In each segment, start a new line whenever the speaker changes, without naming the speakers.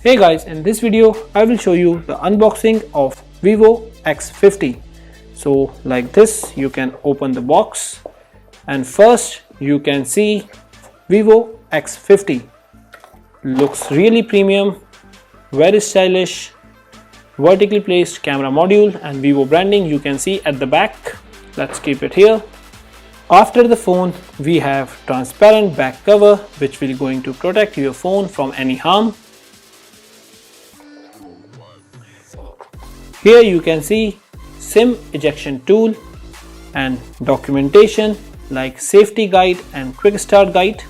Hey guys, in this video I will show you the unboxing of Vivo X50. So like this, you can open the box and first you can see Vivo X50. Looks really premium, very stylish, vertically placed camera module and Vivo branding you can see at the back. Let's keep it here. After the phone we have transparent back cover which will going to protect your phone from any harm. Here you can see SIM ejection tool and documentation like safety guide and quick start guide.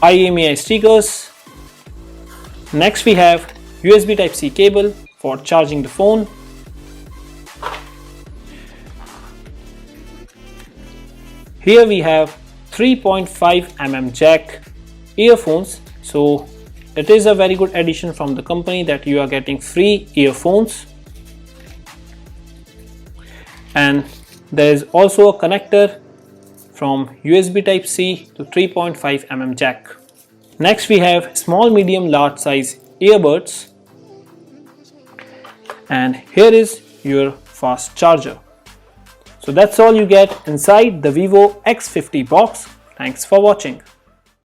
IMEI stickers. Next we have USB Type-C cable for charging the phone. Here we have 3.5mm jack earphones. So it is a very good addition from the company that you are getting free earphones. And there is also a connector from USB Type-C to 3.5mm jack. Next we have small, medium, large size earbuds. And here is your fast charger. So that's all you get inside the Vivo X50 box. Thanks for watching.